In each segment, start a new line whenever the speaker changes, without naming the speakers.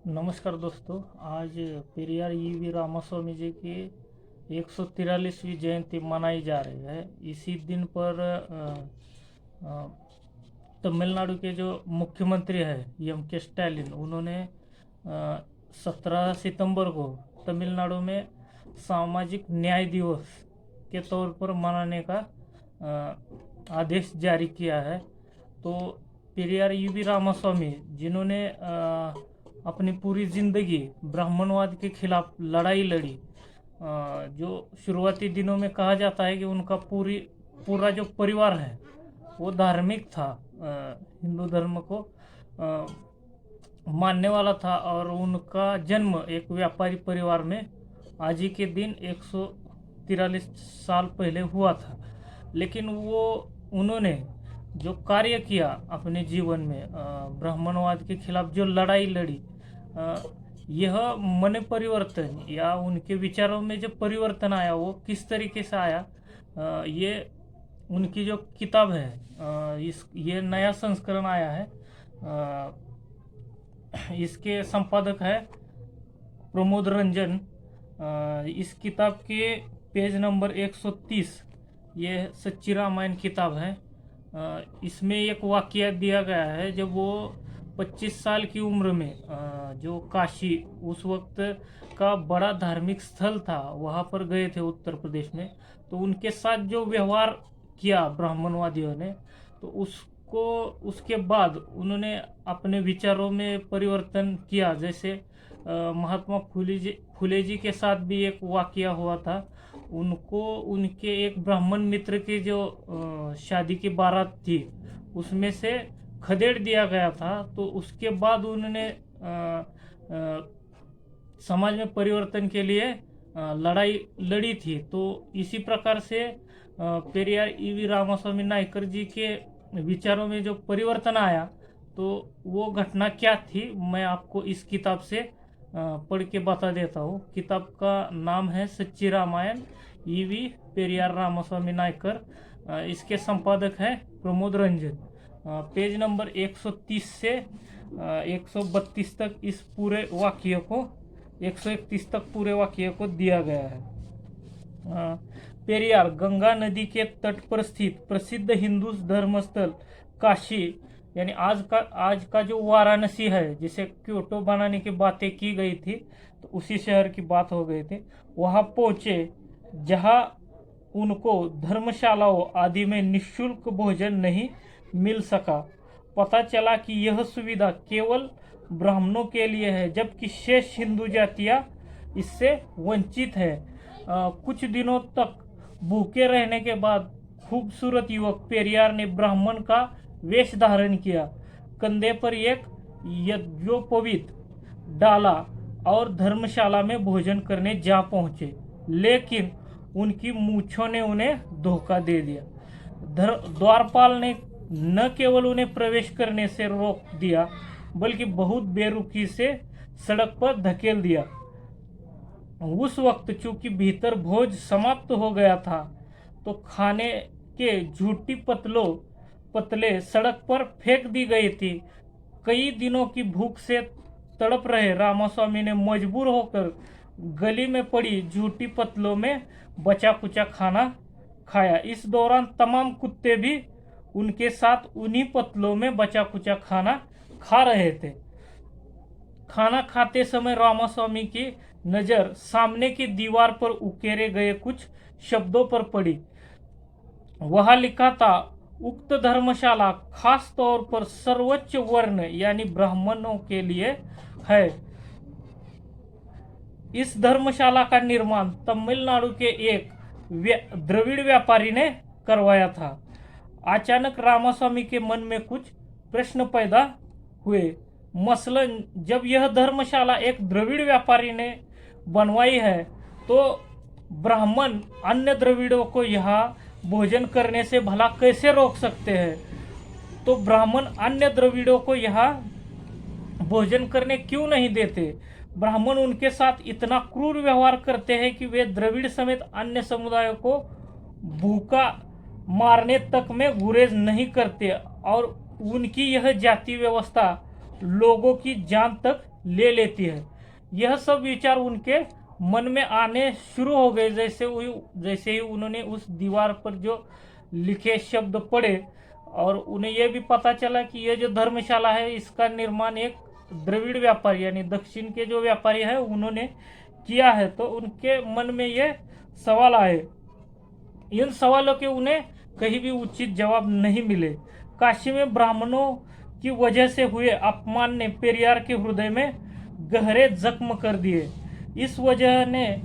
नमस्कार दोस्तों। आज पेरियार ईवी रामास्वामी जी की 143वीं जयंती मनाई जा रही है। इसी दिन पर तमिलनाडु के जो मुख्यमंत्री है एम के स्टालिन, उन्होंने 17 सितंबर को तमिलनाडु में सामाजिक न्याय दिवस के तौर पर मनाने का आदेश जारी किया है। तो पेरियार ईवी रामास्वामी, जिन्होंने अपनी पूरी जिंदगी ब्राह्मणवाद के खिलाफ लड़ाई लड़ी, जो शुरुआती दिनों में कहा जाता है कि उनका पूरा जो परिवार है वो धार्मिक था, हिंदू धर्म को मानने वाला था, और उनका जन्म एक व्यापारी परिवार में आज ही के दिन 143 साल पहले हुआ था। लेकिन उन्होंने जो कार्य किया अपने जीवन में, ब्राह्मणवाद के खिलाफ जो लड़ाई लड़ी, यह मन परिवर्तन या उनके विचारों में जो परिवर्तन आया वो किस तरीके से आया, ये उनकी जो किताब है, ये नया संस्करण आया है। इसके संपादक है प्रमोद रंजन। इस किताब के पेज नंबर 130, ये सच्ची रामायण किताब है। इसमें एक वाकया दिया गया है, जब वो 25 साल की उम्र में जो काशी उस वक्त का बड़ा धार्मिक स्थल था वहाँ पर गए थे उत्तर प्रदेश में। तो उनके साथ जो व्यवहार किया ब्राह्मणवादियों ने, तो उसके बाद उन्होंने अपने विचारों में परिवर्तन किया। जैसे महात्मा फुले जी के साथ भी एक वाकया हुआ था। उनको उनके एक ब्राह्मण मित्र की जो शादी की बारात थी उसमें से खदेड़ दिया गया था। तो उसके बाद उन्होंने समाज में परिवर्तन के लिए लड़ाई लड़ी थी। तो इसी प्रकार से पेरियार ईवी रामास्वामी नायकर जी के विचारों में जो परिवर्तन आया, तो वो घटना क्या थी मैं आपको इस किताब से पढ़ के बता देता हूँ। किताब का नाम है सच्ची रामायण, ईवी पेरियार रामास्वामी नायकर। इसके संपादक है प्रमोद रंजन। पेज नंबर 130 से 132 तक इस पूरे वाक्य को 131 तक पूरे वाक्य को दिया गया है। पेरियार गंगा नदी के तट पर स्थित प्रसिद्ध हिंदू धर्मस्थल काशी, यानी आज का जो वाराणसी है, जिसे क्योटो बनाने की बातें की गई थी, तो उसी शहर की बात हो गई थी, वहां पहुंचे, जहां उनको धर्मशालाओं आदि में निःशुल्क भोजन नहीं मिल सका। पता चला कि यह सुविधा केवल ब्राह्मणों के लिए है, जबकि शेष हिंदू जातियां इससे वंचित है। कुछ दिनों तक भूखे रहने के बाद खूबसूरत युवक पेरियार ने ब्राह्मण का वेश धारण किया, कंधे पर एक यज्ञोपवीत डाला और धर्मशाला में भोजन करने जा पहुंचे। लेकिन उनकी मूछों ने उन्हें धोखा दे दिया। द्वारपाल ने न केवल उन्हें प्रवेश करने से रोक दिया, बल्कि बहुत बेरुखी से सड़क पर धकेल दिया। उस वक्त चूंकि भीतर भोज समाप्त हो गया था, तो खाने के झूठी पतले सड़क पर फेंक दी गई थी। कई दिनों की भूख से तड़प रहे रामास्वामी ने मजबूर होकर गली में पड़ी झूठी पतलों में बचा कुचा खाना खाया। इस दौरान तमाम कुत्ते भी उनके साथ उन्हीं पतलों में बचा कुचा खाना खा रहे थे। खाना खाते समय रामास्वामी की नजर सामने की दीवार पर उकेरे गए कुछ शब्दों पर पड़ी। वहां लिखा था, उक्त धर्मशाला खास तौर पर सर्वोच्च वर्ण यानी ब्राह्मणों के लिए है। इस धर्मशाला का निर्माण तमिलनाडु के एक द्रविड़ व्यापारी ने करवाया था। अचानक रामास्वामी के मन में कुछ प्रश्न पैदा हुए। मसलन, जब यह धर्मशाला एक द्रविड़ व्यापारी ने बनवाई है, तो ब्राह्मण अन्य द्रविड़ों को यहाँ भोजन करने से भला कैसे रोक सकते हैं? तो ब्राह्मण अन्य द्रविड़ों को यहाँ भोजन करने क्यों नहीं देते? ब्राह्मण उनके साथ इतना क्रूर व्यवहार करते हैं कि वे द्रविड़ समेत अन्य समुदायों को भूखा मारने तक में गुरेज नहीं करते, और उनकी यह जाति व्यवस्था लोगों की जान तक ले लेती है। यह सब विचार उनके मन में आने शुरू हो गए जैसे ही उन्होंने उस दीवार पर जो लिखे शब्द पढ़े, और उन्हें यह भी पता चला कि यह जो धर्मशाला है इसका निर्माण एक द्रविड़ व्यापारी यानी दक्षिण के जो व्यापारी है उन्होंने किया है। तो उनके मन में ये सवाल आए। इन सवालों के उन्हें कहीं भी उचित जवाब नहीं मिले। काशी में ब्राह्मणों की वजह से हुए अपमान ने पेरियार के हृदय में गहरे जख्म कर दिए। इस वजह ने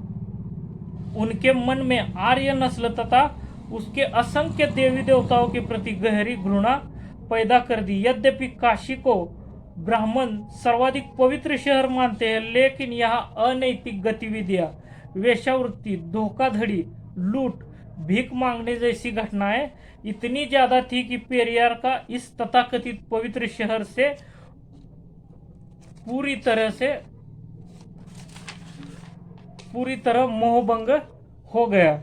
उनके मन में आर्य नस्ल तथा उसके असंख्य देवी देवताओं के प्रति गहरी घृणा पैदा कर दी। यद्यपि काशी को ब्राह्मण सर्वाधिक पवित्र शहर मानते हैं, लेकिन यहाँ अनैतिक गतिविधियां, वेश्यावृत्ति, धोखाधड़ी, लूट, भीख मांगने जैसी घटनाएं इतनी ज्यादा थी कि पेरियार का इस तथाकथित पवित्र शहर से पूरी तरह मोहभंग हो गया।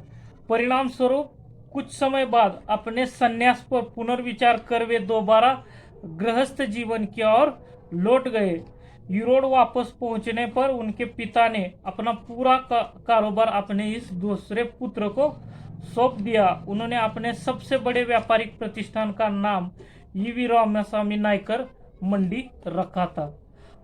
परिणाम स्वरूप कुछ समय बाद अपने संन्यास पर पुनर्विचार कर वे दोबारा गृहस्थ जीवन की ओर लौट गए। यूरोड वापस पहुंचने पर उनके पिता ने अपना पूरा कारोबार अपने इस दूसरे पुत्र को सौंप दिया। उन्होंने अपने सबसे बड़े व्यापारिक प्रतिष्ठान का नाम ईवी रामास्वामी नायकर मंडी रखा था।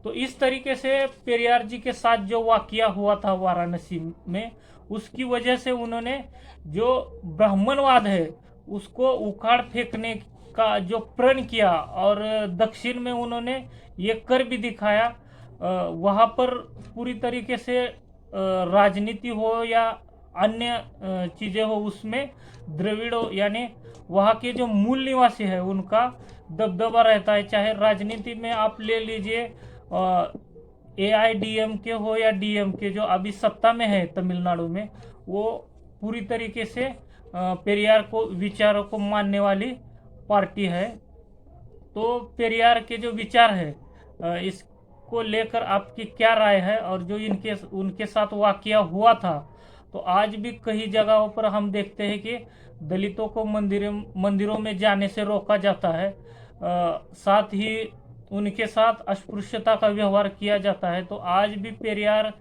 तो इस तरीके से पेरियार जी के साथ जो वाकया हुआ था वाराणसी में, उसकी वजह से उन्होंने जो ब्राह्मणवाद है उसको उखाड़ फेंकने का जो प्रण किया, और दक्षिण में उन्होंने ये कर भी दिखाया। वहाँ पर पूरी तरीके से राजनीति हो या अन्य चीज़ें हो, उसमें द्रविड़ों यानी वहाँ के जो मूल निवासी है उनका दबदबा रहता है। चाहे राजनीति में आप ले लीजिए AIDMK हो या DMK जो अभी सत्ता में है तमिलनाडु में, वो पूरी तरीके से पेरियार को विचारों को मानने वाली पार्टी है। तो पेरियार के जो विचार है इसको लेकर आपकी क्या राय है, और जो उनके साथ वाकया हुआ था, तो आज भी कई जगहों पर हम देखते हैं कि दलितों को मंदिरों में जाने से रोका जाता है, साथ ही उनके साथ अस्पृश्यता का व्यवहार किया जाता है। तो आज भी पेरियार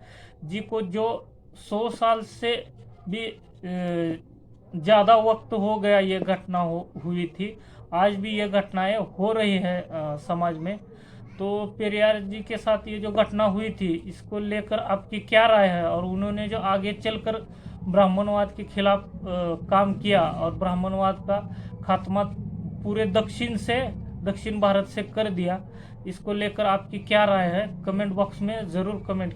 जी को जो 100 साल से भी ज़्यादा वक्त हो गया ये घटना हुई थी, आज भी ये घटनाएं हो रही है समाज में। तो पेरियार जी के साथ ये जो घटना हुई थी इसको लेकर आपकी क्या राय है, और उन्होंने जो आगे चलकर ब्राह्मणवाद के खिलाफ काम किया और ब्राह्मणवाद का खात्मा पूरे दक्षिण भारत से कर दिया, इसको लेकर आपकी क्या राय है, कमेंट बॉक्स में ज़रूर कमेंट